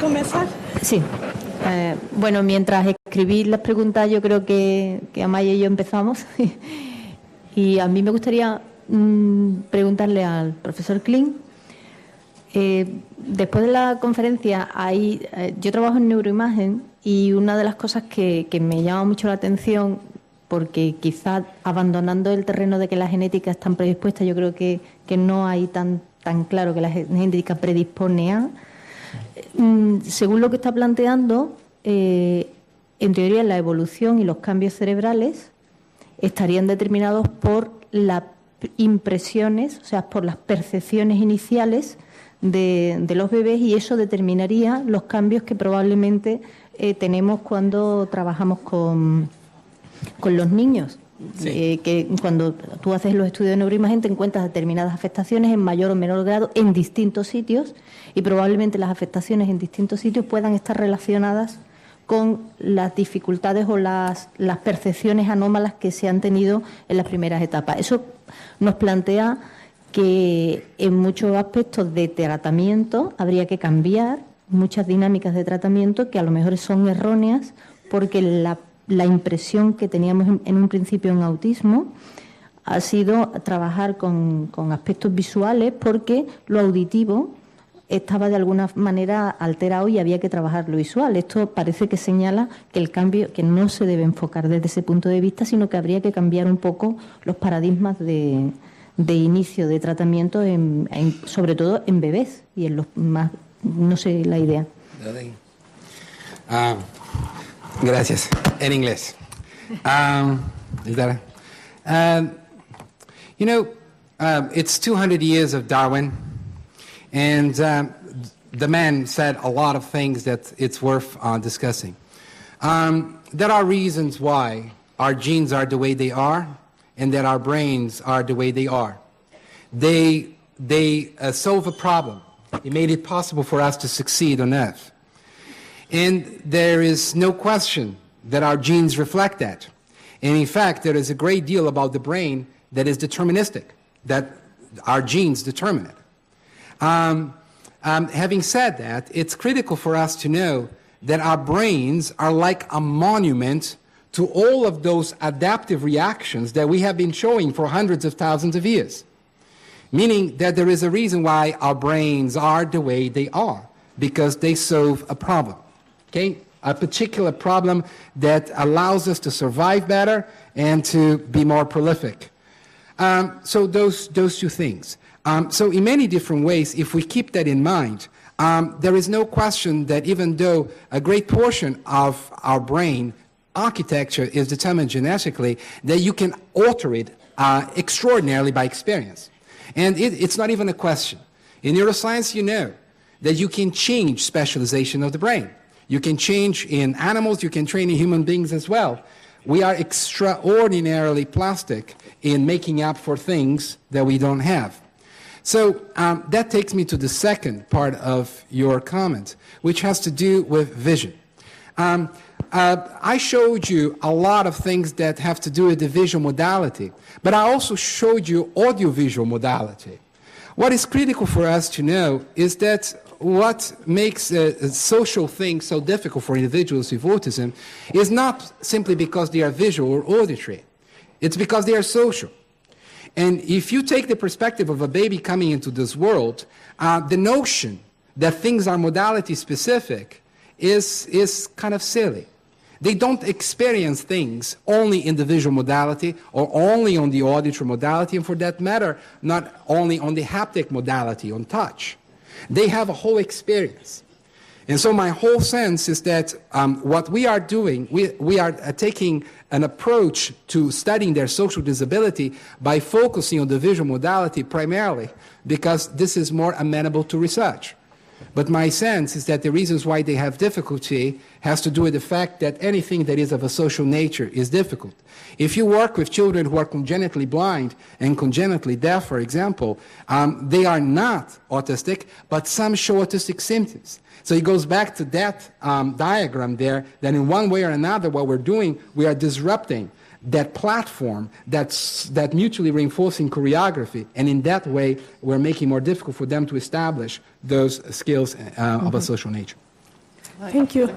¿Comenzar? Sí. Bueno, mientras escribí las preguntas, yo creo que Amaia y yo empezamos. Y a mí me gustaría preguntarle al profesor Klin. Después de la conferencia, yo trabajo en Neuroimagen y una de las cosas que me llama mucho la atención, porque quizás abandonando el terreno de que la genética es tan predispuesta, yo creo que no hay tan claro que la genética predispone a... según lo que está planteando, en teoría la evolución y los cambios cerebrales estarían determinados por las impresiones, o sea, por las percepciones iniciales de los bebés, y eso determinaría los cambios que probablemente tenemos cuando trabajamos con los niños. Sí. Que cuando tú haces los estudios de neuroimagen te encuentras determinadas afectaciones en mayor o menor grado en distintos sitios, y probablemente las afectaciones en distintos sitios puedan estar relacionadas con las dificultades o las percepciones anómalas que se han tenido en las primeras etapas. Eso nos plantea que en muchos aspectos de tratamiento habría que cambiar muchas dinámicas de tratamiento que a lo mejor son erróneas, porque la impresión que teníamos en un principio en autismo ha sido trabajar con aspectos visuales, porque lo auditivo estaba de alguna manera alterado y había que trabajar lo visual. Esto parece que señala que el cambio, que no se debe enfocar desde ese punto de vista, sino que habría que cambiar un poco los paradigmas de inicio de tratamiento, sobre todo en bebés y en los más, no sé la idea. Gracias. En inglés. It's 200 years of Darwin, and the man said a lot of things that it's worth discussing. There are reasons why our genes are the way they are, and that our brains are the way they are. They solve a problem. It made it possible for us to succeed on Earth. And there is no question that our genes reflect that. And in fact, there is a great deal about the brain that is deterministic, that our genes determine it. Having said that, it's critical for us to know that our brains are like a monument to all of those adaptive reactions that we have been showing for hundreds of thousands of years. Meaning that there is a reason why our brains are the way they are, because they solve a problem. Okay? A particular problem that allows us to survive better and to be more prolific. So those two things. So in many different ways, if we keep that in mind, there is no question that even though a great portion of our brain architecture is determined genetically, that you can alter it extraordinarily by experience. And it's not even a question. In neuroscience, you know that you can change specialization of the brain. You can change in animals, you can train in human beings as well. We are extraordinarily plastic in making up for things that we don't have. So that takes me to the second part of your comment, which has to do with vision. I showed you a lot of things that have to do with the visual modality, but I also showed you audiovisual modality. What is critical for us to know is that what makes a social thing so difficult for individuals with autism is not simply because they are visual or auditory. It's because they are social. And if you take the perspective of a baby coming into this world, the notion that things are modality specific is kind of silly. They don't experience things only in the visual modality or only on the auditory modality, and for that matter, not only on the haptic modality, on touch. They have a whole experience. And so my whole sense is that what we are doing, we are taking an approach to studying their social disability by focusing on the visual modality primarily because this is more amenable to research. But my sense is that the reasons why they have difficulty has to do with the fact that anything that is of a social nature is difficult. If you work with children who are congenitally blind and congenitally deaf, for example, they are not autistic, but some show autistic symptoms. So it goes back to that diagram there, that in one way or another what we're doing, we are disrupting that platform, that mutually reinforcing choreography, and in that way we're making it more difficult for them to establish those skills of a social nature. Thank you.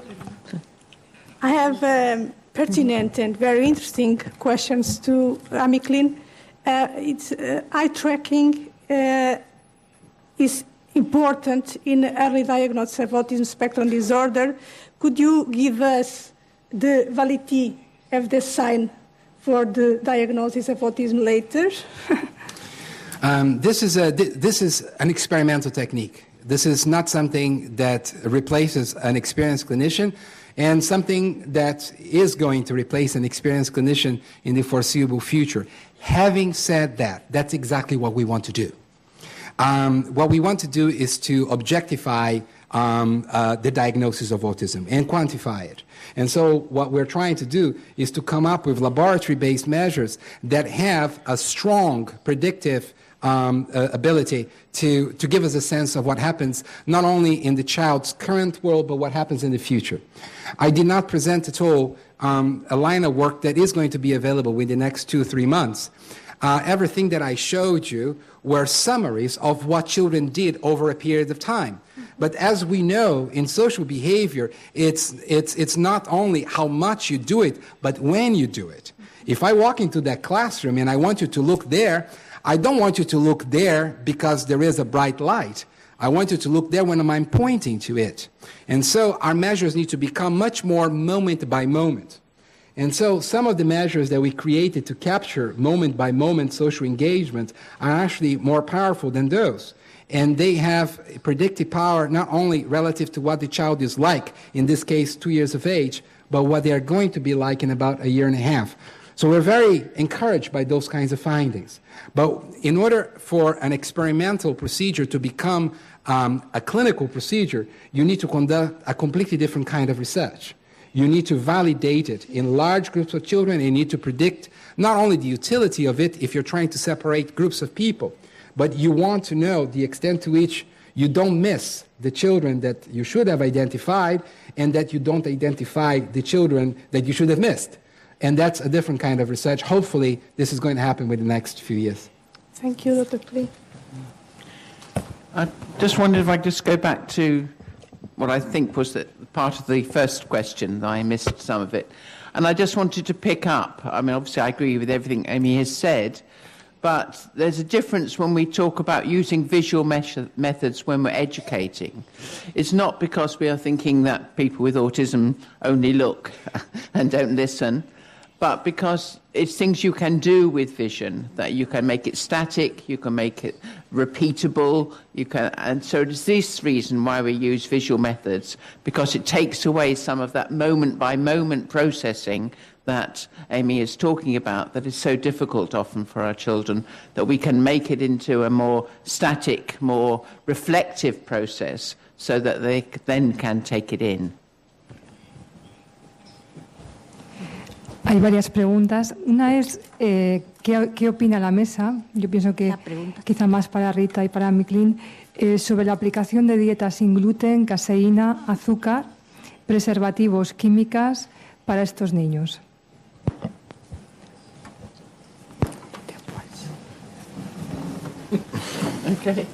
I have pertinent and very interesting questions to Klin. Eye tracking is important in early diagnosis of autism spectrum disorder. Could you give us the validity of the sign for the diagnosis of autism later? This is an experimental technique. This is not something that replaces an experienced clinician, and something that is going to replace an experienced clinician in the foreseeable future. Having said that, that's exactly what we want to do. What we want to do is to objectify the diagnosis of autism and quantify it. And so what we're trying to do is to come up with laboratory-based measures that have a strong predictive ability to give us a sense of what happens not only in the child's current world, but what happens in the future. I did not present at all a line of work that is going to be available within the next 2 or 3 months. Everything that I showed you were summaries of what children did over a period of time. But as we know, in social behavior, it's not only how much you do it, but when you do it. If I walk into that classroom and I want you to look there, I don't want you to look there because there is a bright light. I want you to look there when I'm pointing to it. And so our measures need to become much more moment by moment. And so some of the measures that we created to capture moment by moment social engagement are actually more powerful than those. And they have predictive power not only relative to what the child is like, in this case 2 years of age, but what they are going to be like in about 1.5 years. So we're very encouraged by those kinds of findings. But in order for an experimental procedure to become a clinical procedure, you need to conduct a completely different kind of research. You need to validate it in large groups of children, and you need to predict not only the utility of it if you're trying to separate groups of people, but you want to know the extent to which you don't miss the children that you should have identified, and that you don't identify the children that you should have missed. And that's a different kind of research. Hopefully, this is going to happen within the next few years. Thank you, Dr. Klin. I just wondered if I could just go back to what I think was part of the first question. I missed some of it. And I just wanted to pick up, I mean, obviously I agree with everything Amy has said, but there's a difference when we talk about using visual methods when we're educating. It's not because we are thinking that people with autism only look and don't listen, but because it's things you can do with vision, that you can make it static, you can make it repeatable, and so it's this reason why we use visual methods, because it takes away some of that moment-by-moment processing that Amy is talking about, that is so difficult often for our children, that we can make it into a more static, more reflective process so that they then can take it in. Hay varias preguntas. Una es, ¿qué opina la mesa? Yo pienso que quizá más para Rita y para Klin, sobre la aplicación de dietas sin gluten, caseína, azúcar, preservativos, químicas para estos niños. Okay.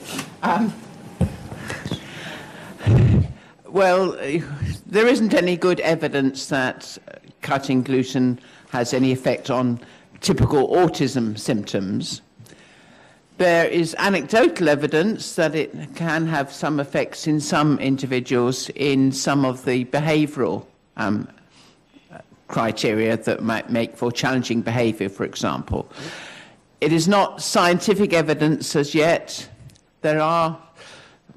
Well, there isn't any good evidence that cutting gluten has any effect on typical autism symptoms. There is anecdotal evidence that it can have some effects in some individuals in some of the behavioural criteria that might make for challenging behaviour, for example. It is not scientific evidence as yet. There are,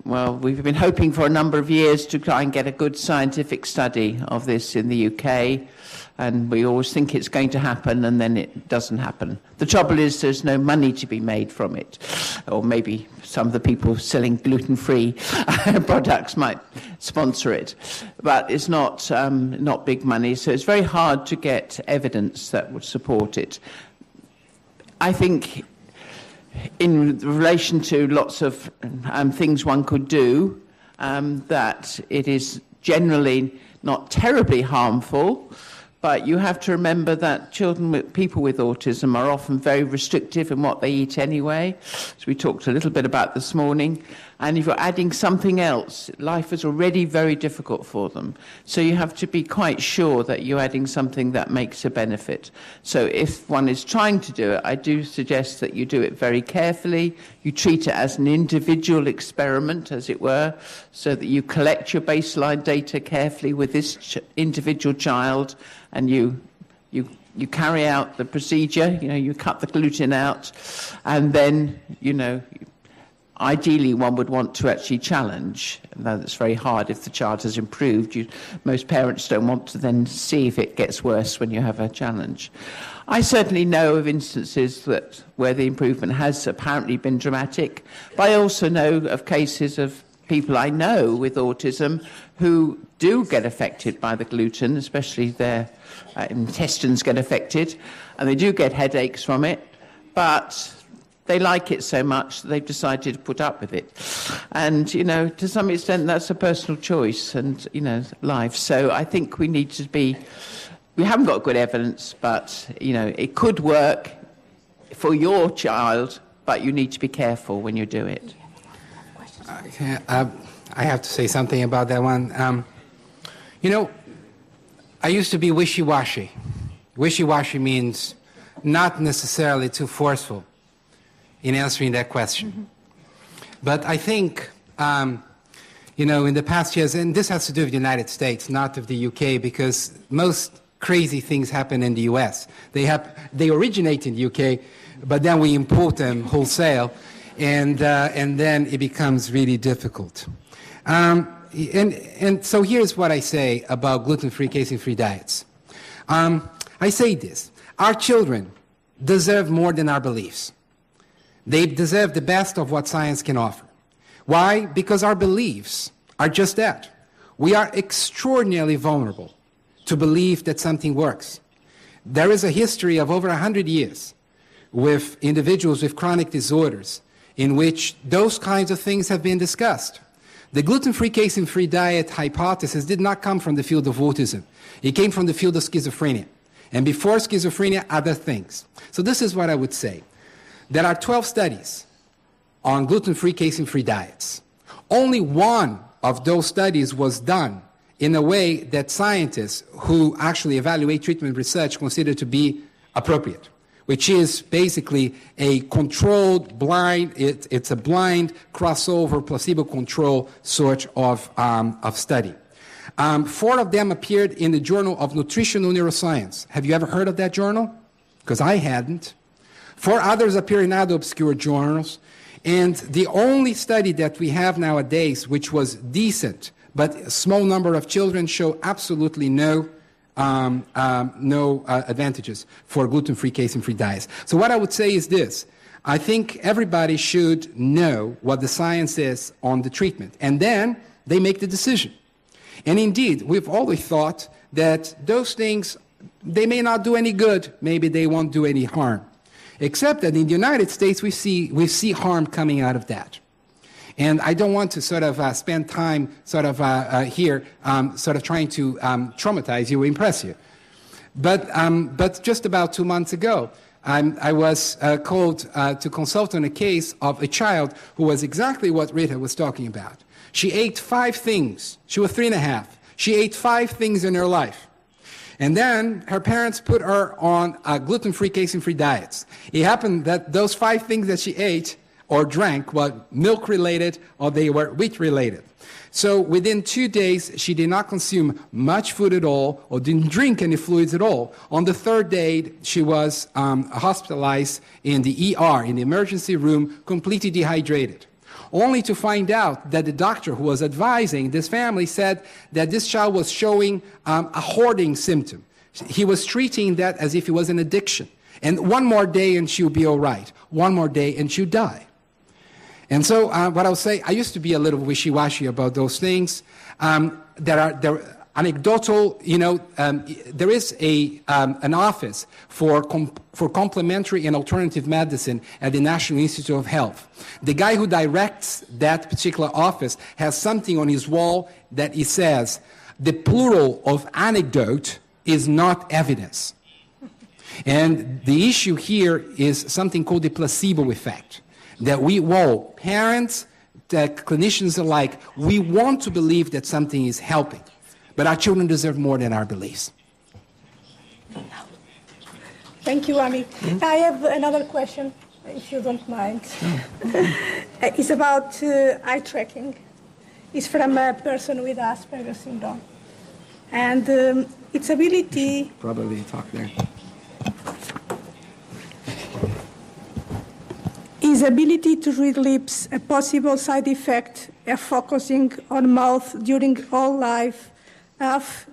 well, we've been hoping for a number of years to try and get a good scientific study of this in the UK, and we always think it's going to happen, and then it doesn't happen. The trouble is there's no money to be made from it, or maybe some of the people selling gluten-free products might sponsor it, but it's not big money, so it's very hard to get evidence that would support it. I think in relation to lots of things one could do, that it is generally not terribly harmful, but you have to remember that people with autism are often very restrictive in what they eat anyway, as we talked a little bit about this morning, And if you're adding something else, life is already very difficult for them. So you have to be quite sure that you're adding something that makes a benefit. So if one is trying to do it, I do suggest that you do it very carefully. You treat it as an individual experiment, as it were, so that you collect your baseline data carefully with this individual child, and you carry out the procedure. You cut the gluten out, and then, ideally, one would want to actually challenge. Now, that's very hard if the child has improved. Most parents don't want to then see if it gets worse when you have a challenge. I certainly know of instances where the improvement has apparently been dramatic, but I also know of cases of people I know with autism who do get affected by the gluten, especially their intestines get affected, and they do get headaches from it, but they like it so much that they've decided to put up with it. And, to some extent, that's a personal choice and, life. So I think we need to we haven't got good evidence, but, it could work for your child, but you need to be careful when you do it. I have to say something about that one. I used to be wishy-washy. Wishy-washy means not necessarily too forceful in answering that question. Mm-hmm. But I think, in the past years, and this has to do with the United States, not of the UK, because most crazy things happen in the US. They originate in the UK, but then we import them wholesale, and then it becomes really difficult. And so here's what I say about gluten-free, casein-free diets. I say this: our children deserve more than our beliefs. They deserve the best of what science can offer. Why? Because our beliefs are just that. We are extraordinarily vulnerable to believe that something works. There is a history of over 100 years with individuals with chronic disorders in which those kinds of things have been discussed. The gluten-free, casein-free diet hypothesis did not come from the field of autism. It came from the field of schizophrenia. And before schizophrenia, other things. So this is what I would say. There are 12 studies on gluten-free, casein-free diets. Only one of those studies was done in a way that scientists who actually evaluate treatment research consider to be appropriate, which is basically a controlled, blind, it's a blind crossover, placebo-controlled sort of study. 4 of them appeared in the Journal of Nutritional Neuroscience. Have you ever heard of that journal? Because I hadn't. 4 others appear in other obscure journals. And the only study that we have nowadays, which was decent, but a small number of children, show absolutely no advantages for gluten-free, casein-free diets. So what I would say is this: I think everybody should know what the science is on the treatment, and then they make the decision. And indeed, we've always thought that those things, they may not do any good, maybe they won't do any harm. Except that in the United States, we see harm coming out of that. And I don't want to sort of spend time here sort of trying to traumatize you or impress you. But just about 2 months ago, I was called to consult on a case of a child who was exactly what Rita was talking about. She ate 5 things. She was 3.5. She ate 5 things in her life. And then her parents put her on gluten-free, casein-free diets. It happened that those 5 things that she ate or drank were milk-related or they were wheat-related. So within 2 days, she did not consume much food at all or didn't drink any fluids at all. On the 3rd day, she was hospitalized in the ER, in the emergency room, completely dehydrated. Only to find out that the doctor who was advising this family said that this child was showing a hoarding symptom. He was treating that as if it was an addiction. And 1 more day and she'll be all right. 1 more day and she'll die. And so what I'll say, I used to be a little wishy-washy about those things. There are anecdotal, there is an office for complementary and alternative medicine at the National Institute of Health. The guy who directs that particular office has something on his wall that he says, the plural of anecdote is not evidence. And the issue here is something called the placebo effect. That parents clinicians alike, we want to believe that something is helping, but our children deserve more than our beliefs. Thank you, Ami. I have another question, if you don't mind. It's about eye tracking. It's from a person with Asperger syndrome. And its ability... Probably talk there. His ability to read lips, a possible side effect of focusing on mouth during all life of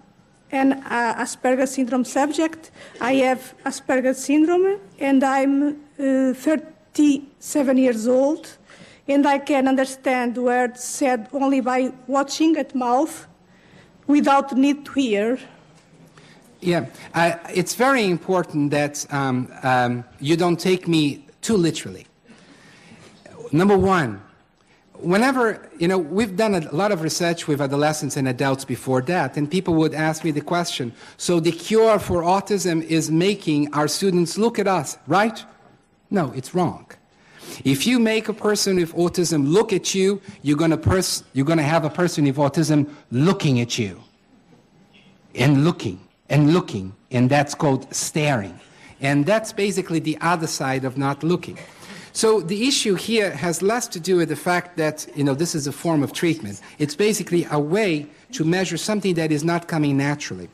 an Asperger syndrome subject. I have Asperger syndrome, and I'm 37 years old, and I can understand words said only by watching at mouth without need to hear. Yeah, it's very important that you don't take me too literally. Number one, whenever, we've done a lot of research with adolescents and adults before that, and people would ask me the question, so the cure for autism is making our students look at us, right? No, it's wrong. If you make a person with autism look at you, you're going to have a person with autism looking at you. And looking, and that's called staring. And that's basically the other side of not looking. So the issue here has less to do with the fact that, this is a form of treatment. It's basically a way to measure something that is not coming naturally.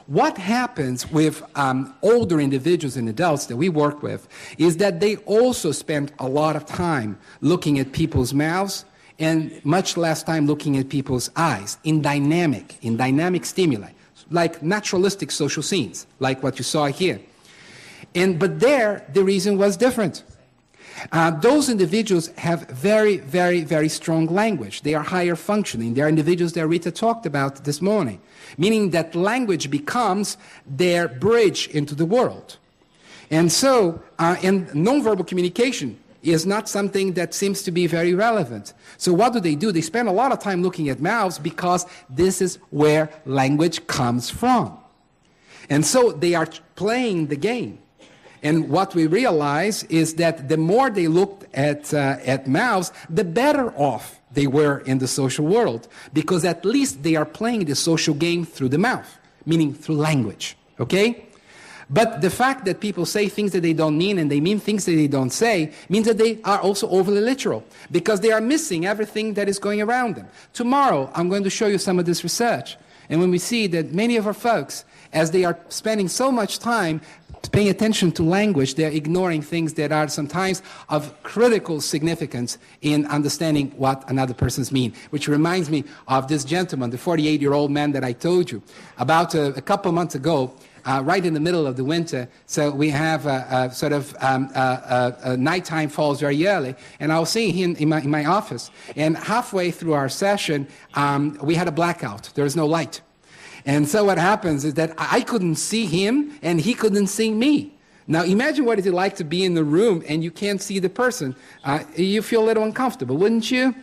What happens with older individuals and adults that we work with is that they also spend a lot of time looking at people's mouths and much less time looking at people's eyes in dynamic stimuli, like naturalistic social scenes, like what you saw here. But there, the reason was different. Those individuals have very, very, very strong language. They are higher functioning. They are individuals that Rita talked about this morning, meaning that language becomes their bridge into the world. And so, and nonverbal communication is not something that seems to be very relevant. So what do? They spend a lot of time looking at mouths because this is where language comes from. And so they are playing the game. And what we realize is that the more they looked at mouths, the better off they were in the social world, because at least they are playing the social game through the mouth, meaning through language, okay? But the fact that people say things that they don't mean and they mean things that they don't say means that they are also overly literal, because they are missing everything that is going around them. Tomorrow, I'm going to show you some of this research. And when we see that many of our folks, as they are spending so much time paying attention to language, they're ignoring things that are sometimes of critical significance in understanding what another person's mean. Which reminds me of this gentleman, the 48-year-old man that I told you. About a couple months ago, right in the middle of the winter, so we have nighttime falls very early, and I was seeing him in my office, and halfway through our session, we had a blackout. There was no light. And so what happens is that I couldn't see him, and he couldn't see me. Now imagine what it's like to be in the room and you can't see the person. You feel a little uncomfortable, wouldn't you?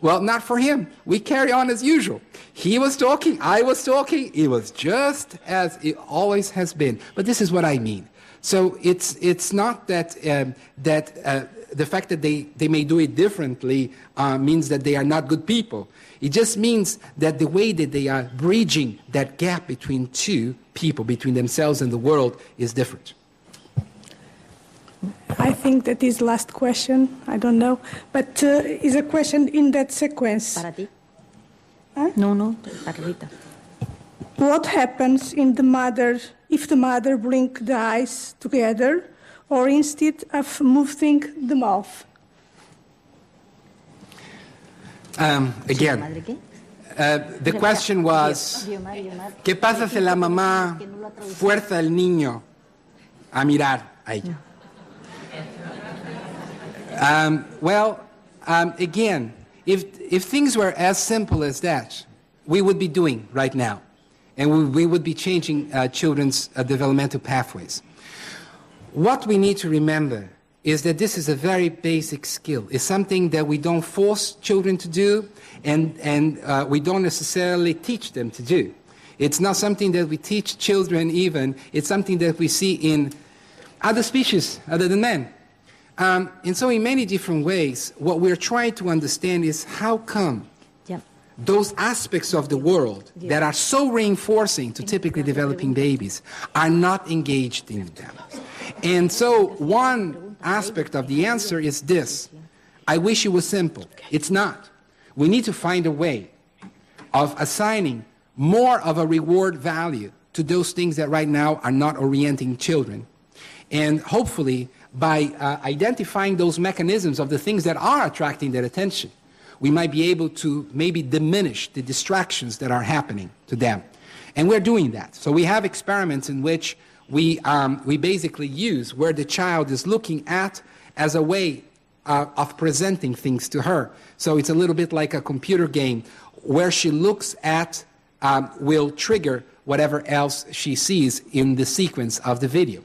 Well, not for him. We carry on as usual. He was talking, I was talking. It was just as it always has been. But this is what I mean. So it's not that the fact that they may do it differently means that they are not good people. It just means that the way that they are bridging that gap between two people, between themselves and the world, is different. I think that is last question. I don't know. But is a question in that sequence. Para ti. Huh? No, para Rita. What happens if the mother blinks the eyes together, or instead of moving the mouth? Again, the question was, ¿qué pasa si la mamá fuerza al niño a mirar a ella? Again, if things were as simple as that, we would be doing right now, and we would be changing children's developmental pathways. What we need to remember is that this is a very basic skill. It's something that we don't force children to do, and we don't necessarily teach them to do. It's not something that we teach children even. It's something that we see in other species other than men. And so in many different ways, what we're trying to understand is how come those aspects of the world that are so reinforcing to typically developing babies are not engaged in them. And so one aspect of the answer is this. I wish it was simple. It's not. We need to find a way of assigning more of a reward value to those things that right now are not orienting children. And hopefully, by identifying those mechanisms of the things that are attracting their attention, we might be able to maybe diminish the distractions that are happening to them. And we're doing that. So we have experiments in which we basically use where the child is looking at as a way of presenting things to her. So it's a little bit like a computer game where she looks at will trigger whatever else she sees in the sequence of the video.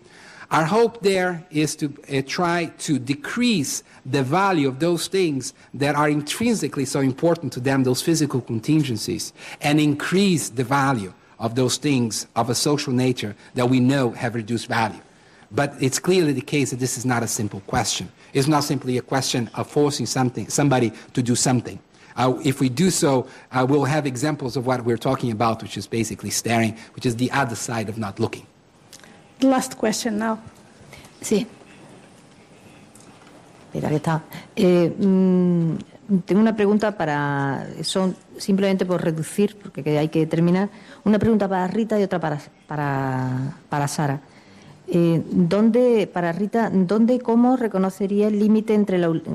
Our hope there is to try to decrease the value of those things that are intrinsically so important to them, those physical contingencies, and increase the value of those things of a social nature that we know have reduced value. But it's clearly the case that this is not a simple question. It's not simply a question of forcing somebody to do something. If we do so, we'll have examples of what we're talking about, which is basically staring, which is the other side of not looking. The last question now. Sí. Mira que está. Tengo una pregunta son simplemente por reducir, porque hay que terminar. Una pregunta para Rita y otra para Sara. Para Rita, ¿cómo reconocería el límite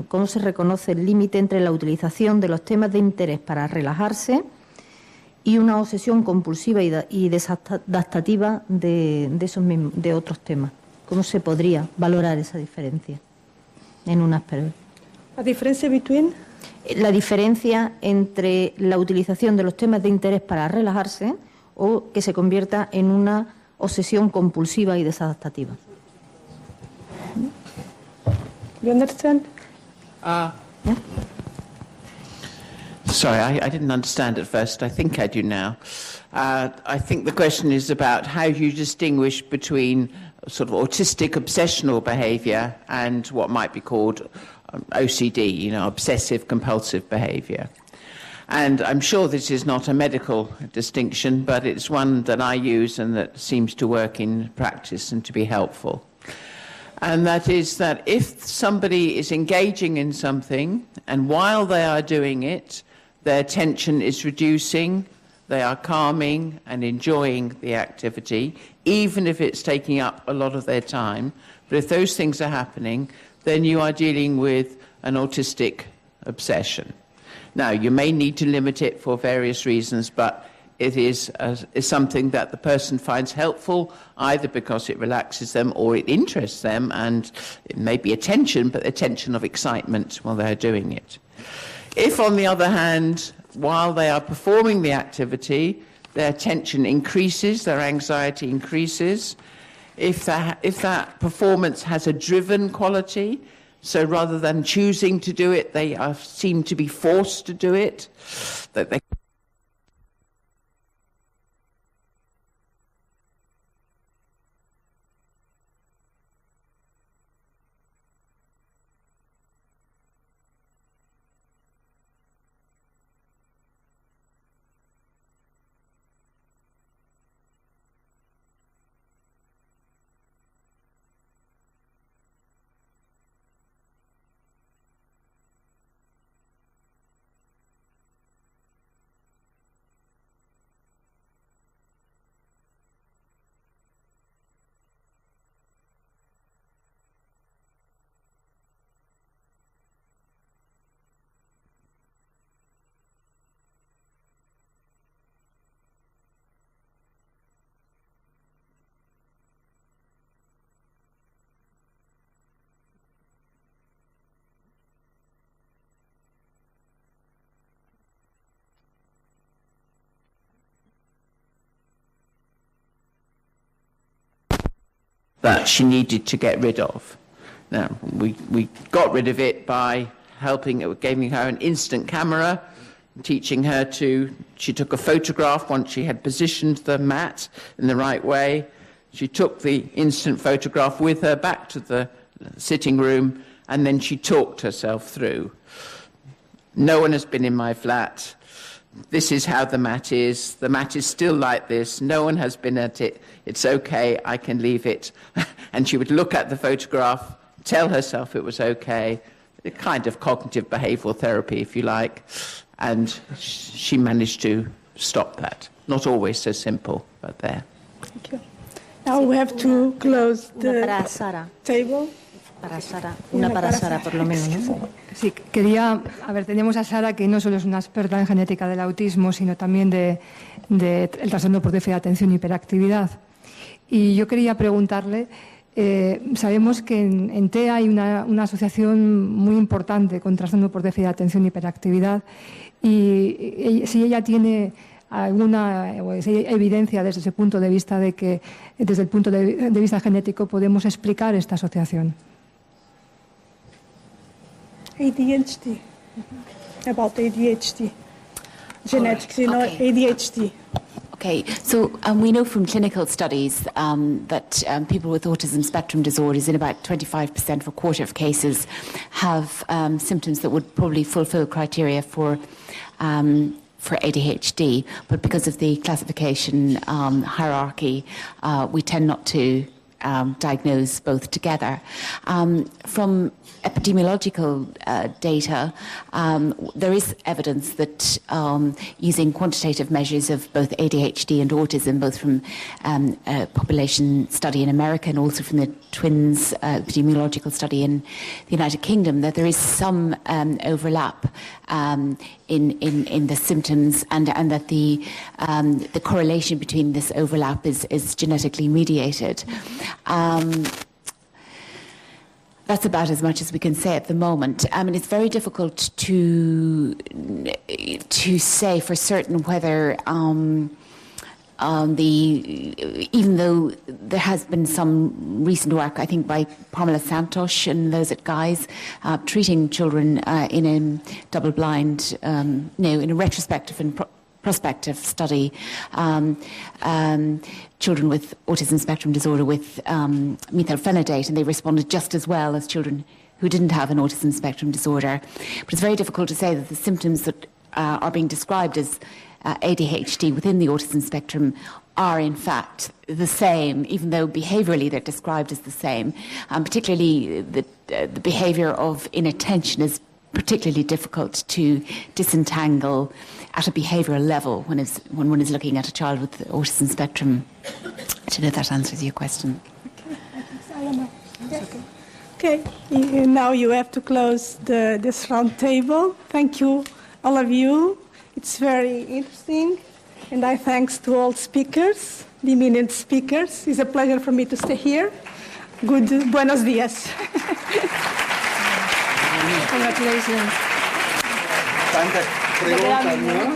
cómo se reconoce el límite entre la utilización de los temas de interés para relajarse y una obsesión compulsiva y desadaptativa de otros temas? ¿Cómo se podría valorar esa diferencia en un Asperger? La diferencia entre la utilización de los temas de interés para relajarse o que se convierta en una obsesión compulsiva y desadaptativa. You understand? Sorry, I didn't understand at first. I think I do now. I think the question is about how you distinguish between sort of autistic obsessional behavior and what might be called OCD, obsessive compulsive behavior. And I'm sure this is not a medical distinction, but it's one that I use and that seems to work in practice and to be helpful. And that is that if somebody is engaging in something and while they are doing it, their tension is reducing, they are calming and enjoying the activity, even if it's taking up a lot of their time. But if those things are happening, then you are dealing with an autistic obsession. Now, you may need to limit it for various reasons, but it is something that the person finds helpful, either because it relaxes them or it interests them, and it may be a tension, but a tension of excitement while they're doing it. If, on the other hand, while they are performing the activity, their tension increases, their anxiety increases, if that performance has a driven quality, so rather than choosing to do it, they seem to be forced to do it, that they that she needed to get rid of. Now, we got rid of it by giving her an instant camera, teaching her she took a photograph once she had positioned the mat in the right way. She took the instant photograph with her back to the sitting room and then she talked herself through. No one has been in my flat. This is how the mat is. The mat is still like this. No one has been at it. It's okay, I can leave it. And she would look at the photograph, tell herself it was okay, a kind of cognitive behavioral therapy, if you like, and she managed to stop that. Not always so simple, but there. Thank you. Now we have to close the table. Para Sara, una para Sara por lo menos, ¿no? Sí, tenemos a Sara, que no solo es una experta en genética del autismo, sino también de el trastorno por déficit de atención y hiperactividad. Y yo quería preguntarle, sabemos que en TEA hay una asociación muy importante con trastorno por déficit de atención y hiperactividad, y si ella tiene alguna evidencia desde ese punto de vista de que desde el punto de vista genético podemos explicar esta asociación. ADHD. About ADHD. Genetics, ADHD. Okay, so we know from clinical studies that people with autism spectrum disorders, in about 25% of a quarter of cases, have symptoms that would probably fulfill criteria for ADHD, but because of the classification hierarchy, we tend not to diagnose both together. From epidemiological data, there is evidence that using quantitative measures of both ADHD and autism, both from a population study in America and also from the twins epidemiological study in the United Kingdom, that there is some overlap in the symptoms, and that the correlation between this overlap is genetically mediated. That's about as much as we can say at the moment. I mean, it's very difficult to say for certain whether even though there has been some recent work, I think by Pamela Santos and those at Guy's, treating children in a double-blind, in a retrospective and prospective study, children with autism spectrum disorder with methylphenidate, and they responded just as well as children who didn't have an autism spectrum disorder. But it's very difficult to say that the symptoms that are being described as ADHD within the autism spectrum are in fact the same, even though behaviourally they're described as the same. Particularly the behaviour of inattention is particularly difficult to disentangle at a behavioural level when one is looking at a child with the autism spectrum. I don't know if that answers your question. Okay, now you have to close this round table. Thank you, all of you. It's very interesting, and I thanks to all speakers, the eminent speakers. It's a pleasure for me to stay here. Buenos días. Congratulations. Tantas preguntas, ¿no?